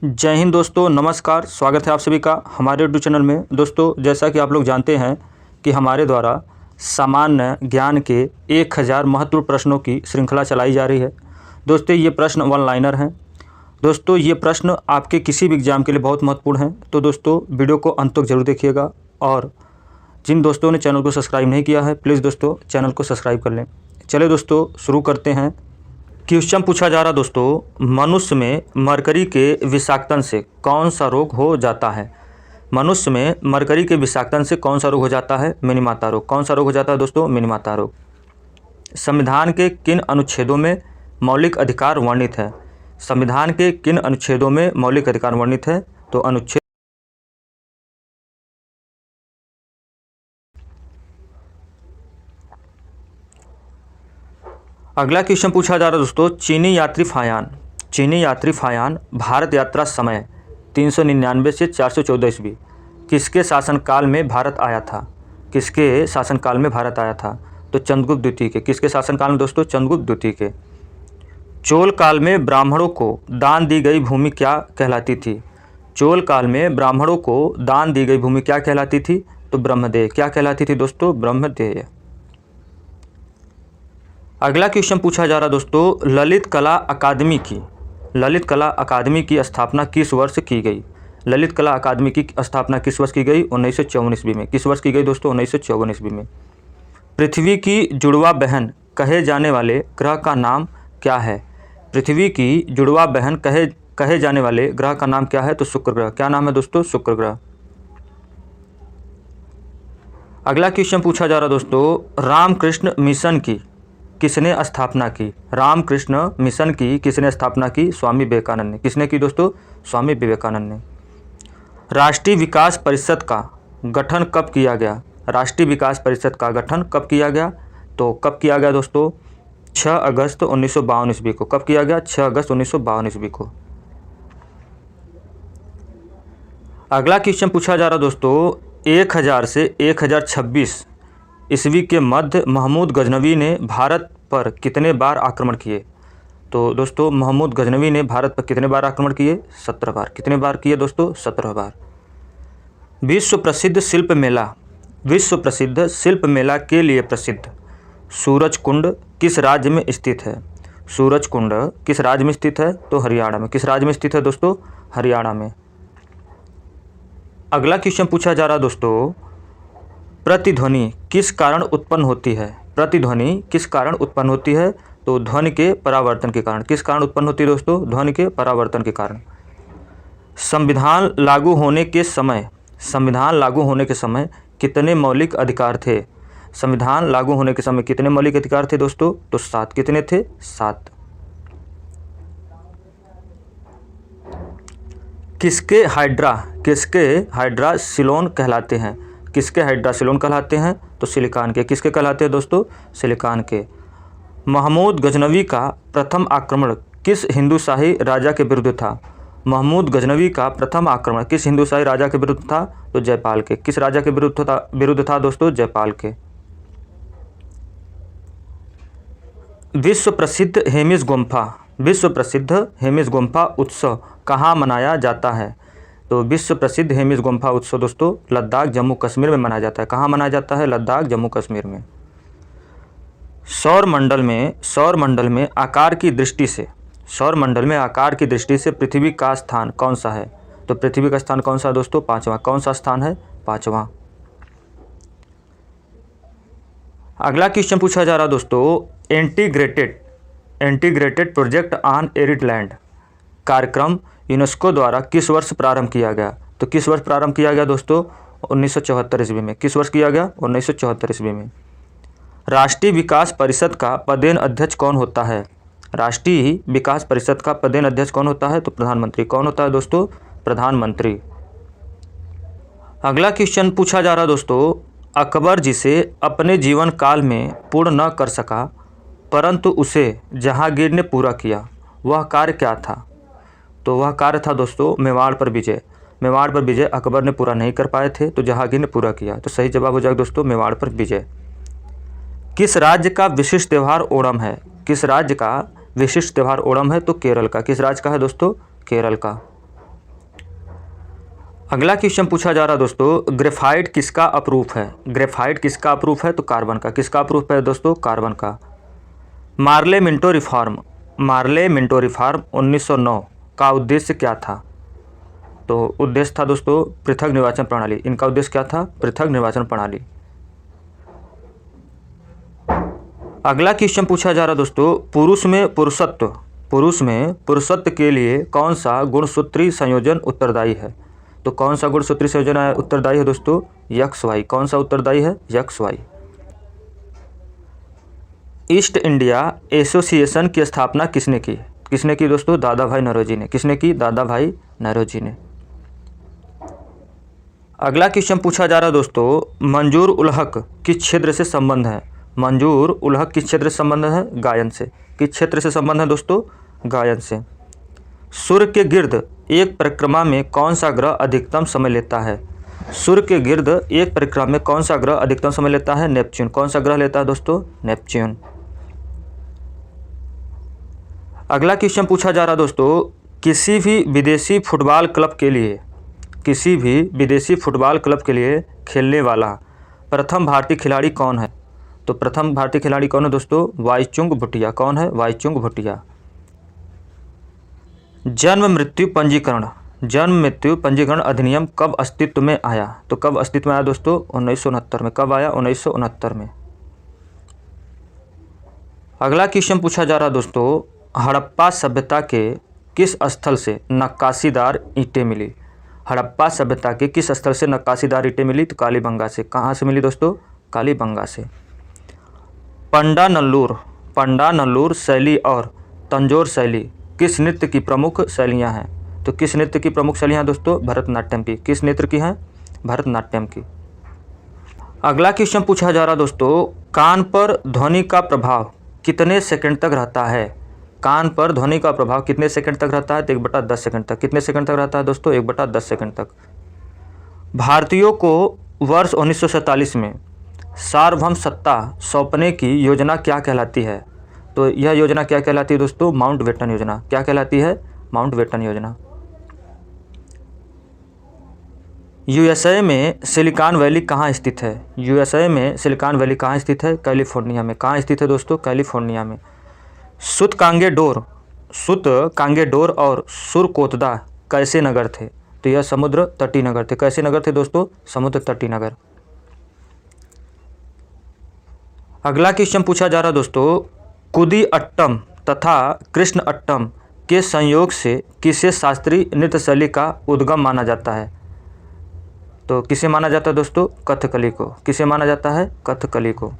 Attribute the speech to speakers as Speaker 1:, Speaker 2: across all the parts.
Speaker 1: जय हिंद दोस्तों, नमस्कार। स्वागत है आप सभी का हमारे यूट्यूब चैनल में। दोस्तों, जैसा कि आप लोग जानते हैं कि हमारे द्वारा सामान्य ज्ञान के 1000 महत्वपूर्ण प्रश्नों की श्रृंखला चलाई जा रही है। दोस्तों, ये प्रश्न वन लाइनर हैं। दोस्तों, ये प्रश्न आपके किसी भी एग्ज़ाम के लिए बहुत महत्वपूर्ण हैं। तो दोस्तों, वीडियो को अंत तक जरूर देखिएगा और जिन दोस्तों ने चैनल को सब्सक्राइब नहीं किया है, प्लीज़ दोस्तों चैनल को सब्सक्राइब कर लें। चलिए दोस्तों, शुरू करते हैं। क्वेश्चन पूछा जा रहा दोस्तों, मनुष्य में मरकरी के विषाक्तन से कौन सा रोग हो जाता है। मनुष्य में मरकरी के विषाक्तन से कौन सा रोग हो जाता है। मिनीमाता रोग। कौन सा रोग हो जाता है दोस्तों। मिनीमाता रोग। संविधान के किन अनुच्छेदों में मौलिक अधिकार वर्णित है। संविधान के किन अनुच्छेदों में मौलिक अधिकार वर्णित है। तो अनुच्छेद अगला क्वेश्चन पूछा जा रहा है दोस्तों, चीनी यात्री फायान भारत यात्रा समय 399 से 414 ईस्वी किसके शासनकाल में भारत आया था। किसके शासनकाल में भारत आया था। तो चंद्रगुप्त द्वितीय के। किसके शासनकाल में दोस्तों। चंद्रगुप्त द्वितीय के। चोल काल में ब्राह्मणों को दान दी गई भूमि क्या कहलाती थी। चोल काल में ब्राह्मणों को दान दी गई भूमि क्या कहलाती थी। तो ब्रह्मदेय। क्या कहलाती थी दोस्तों। ब्रह्मदेय। अगला क्वेश्चन पूछा जा रहा दोस्तों, ललित कला अकादमी की स्थापना किस वर्ष की गई। ललित कला अकादमी की स्थापना किस वर्ष की गई। 1954 ईस्वी में। किस वर्ष की गई दोस्तों। 1954 ईस्वी में। पृथ्वी की जुड़वा बहन कहे जाने वाले ग्रह का नाम क्या है। पृथ्वी की जुड़वा बहन कहे जाने वाले ग्रह का नाम क्या है। तो शुक्र ग्रह। क्या नाम है दोस्तों। शुक्र ग्रह। अगला क्वेश्चन पूछा जा रहा दोस्तों, रामकृष्ण मिशन की किसने स्थापना की। रामकृष्ण मिशन की किसने स्थापना की। स्वामी विवेकानंद ने। किसने की दोस्तों। स्वामी विवेकानंद ने। राष्ट्रीय विकास परिषद का गठन कब किया गया। राष्ट्रीय विकास परिषद का गठन कब किया गया। तो कब किया गया दोस्तों। 6 अगस्त 1952 ईस्वी को। कब किया गया। 6 अगस्त 1952 ईस्वी को। अगला क्वेश्चन पूछा जा रहा दोस्तों, 1000 से 1026 ईस्वी के मध्य महमूद गजनवी ने भारत पर कितने बार आक्रमण किए। तो दोस्तों, महमूद गजनवी ने भारत पर कितने बार आक्रमण किए। 17 बार। कितने बार किए दोस्तों। 17 बार। विश्व प्रसिद्ध शिल्प मेला के लिए प्रसिद्ध सूरज कुंड किस राज्य में स्थित है। सूरज कुंड किस राज्य में स्थित है। तो हरियाणा में। किस राज्य में स्थित है दोस्तों। हरियाणा में। अगला क्वेश्चन पूछा जा रहा दोस्तों, प्रतिध्वनि किस कारण उत्पन्न होती है। प्रतिध्वनि किस कारण उत्पन्न होती है। तो ध्वनि के परावर्तन के कारण। किस कारण उत्पन्न होती है दोस्तों। ध्वनि के परावर्तन के कारण। संविधान लागू होने के समय कितने मौलिक अधिकार थे। संविधान लागू होने के समय कितने मौलिक अधिकार थे दोस्तों। तो 7। कितने थे। 7। किसके हाइड्रा सिलोन कहलाते हैं। किसके हाइड्रा सिलोन कहलाते हैं। तो सिलिकॉन के। किसके कहलाते हैं दोस्तों। सिलिकॉन के। महमूद गजनवी का प्रथम आक्रमण किस हिंदूशाही राजा के विरुद्ध था। महमूद गजनवी का प्रथम आक्रमण किस हिंदूशाही राजा के विरुद्ध था। तो जयपाल के। किस राजा के विरुद्ध था दोस्तों। जयपाल के। विश्व प्रसिद्ध हेमिस गुम्फा उत्सव कहाँ मनाया जाता है। तो विश्व प्रसिद्ध हेमिस गुम्फा उत्सव दोस्तों लद्दाख जम्मू कश्मीर में मनाया जाता है। कहाँ मनाया जाता है। लद्दाख जम्मू कश्मीर में। सौर मंडल में आकार की दृष्टि से पृथ्वी का स्थान कौन सा है। तो पृथ्वी का स्थान कौन सा है दोस्तों। 5वां। कौन सा स्थान है। 5वां। अगला क्वेश्चन पूछा जा रहा दोस्तों, integrated project on arid land कार्यक्रम यूनेस्को द्वारा किस वर्ष प्रारंभ किया गया। तो किस वर्ष प्रारंभ किया गया दोस्तों। 1974 ईस्वी में। किस वर्ष किया गया। 1974 ईस्वी में। राष्ट्रीय विकास परिषद का पदेन अध्यक्ष कौन होता है। राष्ट्रीय विकास परिषद का पदेन अध्यक्ष कौन होता है। तो प्रधानमंत्री। कौन होता है दोस्तों। प्रधानमंत्री। अगला क्वेश्चन पूछा जा रहा दोस्तों, अकबर जिसे अपने जीवन काल में पूर्ण न कर सका परंतु उसे जहांगीर ने पूरा किया, वह कार्य क्या था। तो वह कार्य था दोस्तों मेवाड़ पर विजय अकबर ने पूरा नहीं कर पाए थे, तो जहांगीर ने पूरा किया। तो सही जवाब हो जाएगा दोस्तों मेवाड़ पर विजय। किस राज्य का विशिष्ट त्यौहार ओणम है। किस राज्य का विशिष्ट त्यौहार ओणम है। तो केरल का। किस राज्य का है दोस्तों। केरल का। अगला क्वेश्चन पूछा जा रहा है दोस्तों, ग्रेफाइट किसका अप्रूफ है? ग्रेफाइट किसका अप्रूफ है? तो कार्बन का। किसका अप्रूफ है दोस्तों? कार्बन का। मार्ले मिंटो रिफॉर्म 1909 का उद्देश्य क्या था? तो उद्देश्य था दोस्तों पृथक निर्वाचन प्रणाली। इनका उद्देश्य क्या था? पृथक निर्वाचन प्रणाली। अगला क्वेश्चन पूछा जा रहा दोस्तों, पुरुष में पुरुषत्व के लिए कौन सा गुणसूत्री संयोजन उत्तरदायी है? तो कौन सा गुणसूत्री संयोजन उत्तरदायी है दोस्तों? XY। कौन सा उत्तरदायी है? XY। ईस्ट इंडिया एसोसिएशन की स्थापना किसने की? किसने की दोस्तों? दादा भाई नौरोजी ने। किसने की? दादा भाई नौरोजी ने। अगला क्वेश्चन पूछा जा रहा है दोस्तों, मंजूर उल हक किस क्षेत्र से संबंध है? मंजूर उल हक किस क्षेत्र से संबंध है? गायन से। किस क्षेत्र से संबंध है दोस्तों? गायन से। सूर्य के गिर्द एक परिक्रमा में कौन सा ग्रह अधिकतम समय लेता है? सूर्य के गिर्द एक परिक्रमा में कौन सा ग्रह अधिकतम समय लेता है? नेपच्यून। कौन सा ग्रह लेता है दोस्तों? नेपच्यून। अगला क्वेश्चन पूछा जा रहा दोस्तों, किसी भी विदेशी फुटबॉल क्लब के लिए खेलने वाला प्रथम भारतीय खिलाड़ी कौन है? तो प्रथम भारतीय खिलाड़ी कौन है दोस्तों? वाईचुंग भूटिया। कौन है? वाईचुंग भूटिया। जन्म मृत्यु पंजीकरण अधिनियम कब अस्तित्व में आया? तो कब अस्तित्व में आया दोस्तों? 1969 में। कब आया? 1969 में। अगला क्वेश्चन पूछा जा रहा दोस्तों, हड़प्पा सभ्यता के किस स्थल से नक्काशीदार ईंटें मिली? हड़प्पा सभ्यता के किस स्थल से नक्काशीदार ईंटें मिली? तो कालीबंगा से। कहाँ से मिली दोस्तों? कालीबंगा से। पंडानल्लूर शैली और तंजौर शैली किस नृत्य की प्रमुख शैलियाँ हैं? तो किस नृत्य की प्रमुख शैलियाँ दोस्तों? भरतनाट्यम की। किस नृत्य की हैं? भरतनाट्यम की। अगला क्वेश्चन पूछा जा रहा दोस्तों, कान पर ध्वनि का प्रभाव कितने सेकंड तक रहता है? कान पर ध्वनि का प्रभाव कितने सेकंड तक रहता है? तो 1/10 सेकंड तक। कितने सेकंड तक रहता है दोस्तों? 1/10 सेकंड तक। भारतीयों को वर्ष 1947 में सार्वभौम सत्ता सौंपने की योजना क्या कहलाती है? तो यह योजना क्या कहलाती है दोस्तों? माउंटबेटन योजना। क्या कहलाती है? माउंटबेटन योजना। यूएसए में सिलिकॉन वैली कहाँ स्थित है? यूएसए में सिलिकॉन वैली कहाँ स्थित है? कैलिफोर्निया में। कहाँ स्थित है दोस्तों? कैलिफोर्निया में। सुत कांगेडोर और सुरकोतदा कैसे नगर थे? तो यह समुद्र तटीय नगर थे। कैसे नगर थे दोस्तों? समुद्र तटीय नगर। अगला क्वेश्चन पूछा जा रहा दोस्तों, कुदी अट्टम तथा कृष्ण अट्टम के संयोग से किसे शास्त्रीय नृत्य शैली का उद्गम माना जाता है? तो किसे माना जाता है दोस्तों? कथकली को। किसे माना जाता है? कथकली को।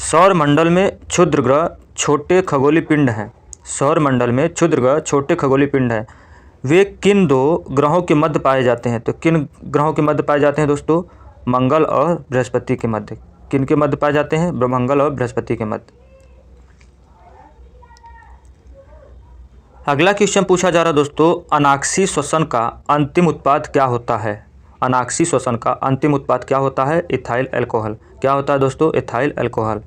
Speaker 1: सौर मंडल में क्षुद्र ग्रह छोटे खगोलीय पिंड हैं। सौर मंडल में क्षुद्र ग्रह छोटे खगोलीय पिंड हैं। वे किन दो ग्रहों के मध्य पाए जाते हैं? तो किन ग्रहों के मध्य पाए जाते हैं दोस्तों? मंगल और बृहस्पति के मध्य। किन के मध्य पाए जाते हैं? मंगल और बृहस्पति के मध्य। अगला क्वेश्चन पूछा जा रहा दोस्तों, अनाक्सी श्वसन का अंतिम उत्पाद क्या होता है? अनाक्सी श्वसन का अंतिम उत्पाद क्या होता है? Ethyl alcohol. क्या होता है दोस्तों? Ethyl alcohol.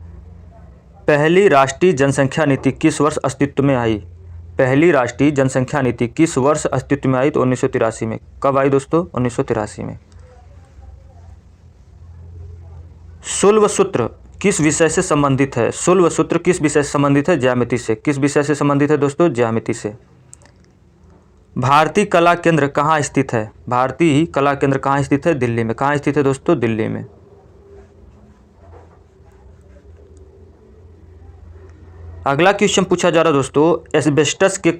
Speaker 1: पहली राष्ट्रीय जनसंख्या नीति किस वर्ष अस्तित्व में आई? पहली राष्ट्रीय जनसंख्या नीति किस वर्ष अस्तित्व में आई? तो 1983 में। कब आई दोस्तों? 1983 में। शुल्ब सूत्र किस विषय से संबंधित है? शुल्ब सूत्र किस विषय से संबंधित है? ज्यामिति से। किस विषय से संबंधित है दोस्तों? ज्यामिति से। भारतीय कला केंद्र कहाँ स्थित है? भारतीय कला केंद्र कहाँ स्थित है? दिल्ली में। कहाँ स्थित है दोस्तों? दिल्ली में। अगला क्वेश्चन पूछा जा रहा दोस्तों, एस्बेस्टस के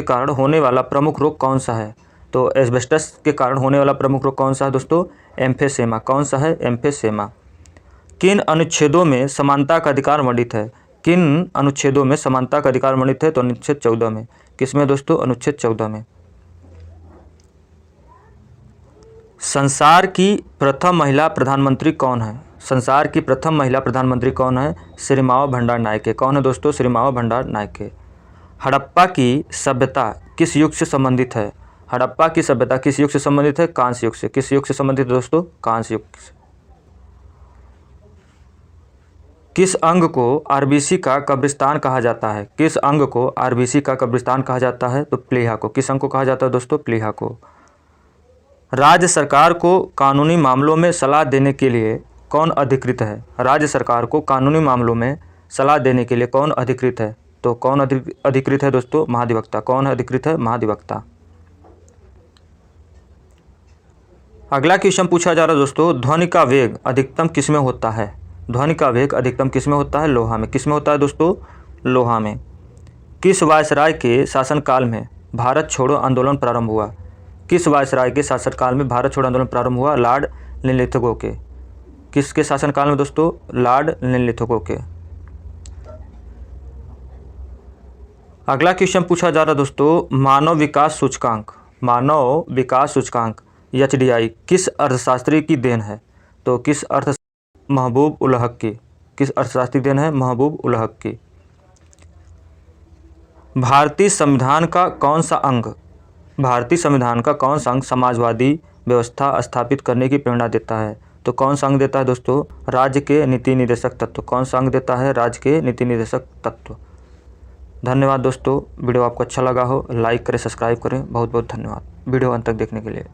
Speaker 1: कारण होने वाला प्रमुख रोग कौन सा है? तो एस्बेस्टस के कारण होने वाला प्रमुख रोग कौन सा है दोस्तों? एम्फेसेमा। कौन सा है? एम्फेसेमा। किन अनुच्छेदों में समानता का अधिकार वर्णित है? किन अनुच्छेदों में समानता का अधिकार वर्णित है? तो अनुच्छेद 14 में। किसमें दोस्तों? अनुच्छेद 14 में। संसार की प्रथम महिला प्रधानमंत्री कौन है? संसार की प्रथम महिला प्रधानमंत्री कौन है? श्रीमावो भंडारनायके। कौन है दोस्तों? श्रीमावो भंडारनायके। हड़प्पा की सभ्यता किस युग से संबंधित है? हड़प्पा की सभ्यता किस युग से संबंधित है? कांस्य युग से। किस युग से संबंधित है दोस्तों? कांस्य युग से। किस अंग को आरबीसी का कब्रिस्तान कहा जाता है? किस अंग को आरबीसी का कब्रिस्तान कहा जाता है? तो प्लीहा को। किस अंग को कहा जाता है दोस्तों? प्लीहा को। राज्य सरकार को कानूनी मामलों में सलाह देने के लिए कौन अधिकृत है? राज्य सरकार को कानूनी मामलों में सलाह देने के लिए कौन अधिकृत है? तो कौन अधिकृत है दोस्तों? महाधिवक्ता। कौन अधिकृत है? महाधिवक्ता। अगला क्वेश्चन पूछा जा रहा है दोस्तों, ध्वनि का वेग अधिकतम किस में होता है? ध्वनि का वेग अधिकतम किस में होता है? लोहा में। किस में होता है दोस्तों? लोहा में। किस वायसराय के शासनकाल में भारत छोड़ो आंदोलन प्रारंभ हुआ? किस वायसराय के शासनकाल में भारत छोड़ो आंदोलन प्रारंभ हुआ? लॉर्ड लिनलिथगो के। किसके शासनकाल में दोस्तों? लॉर्ड लिनलिथगो के। अगला क्वेश्चन पूछा जा रहा है दोस्तों, मानव विकास सूचकांक HDI किस अर्थशास्त्री की देन है? तो किस महबूब उल हक की। किस अर्थशास्त्री की देन है? महबूब उल हक की। भारतीय संविधान का कौन सा अंग समाजवादी व्यवस्था स्थापित करने की प्रेरणा देता है? तो कौन सा अंग देता है दोस्तों? राज्य के नीति निर्देशक तत्व। कौन सा अंग देता है? राज्य के नीति निर्देशक तत्व। धन्यवाद दोस्तों। वीडियो आपको अच्छा लगा हो लाइक करें, सब्सक्राइब करें। बहुत बहुत धन्यवाद वीडियो अंत तक देखने के लिए।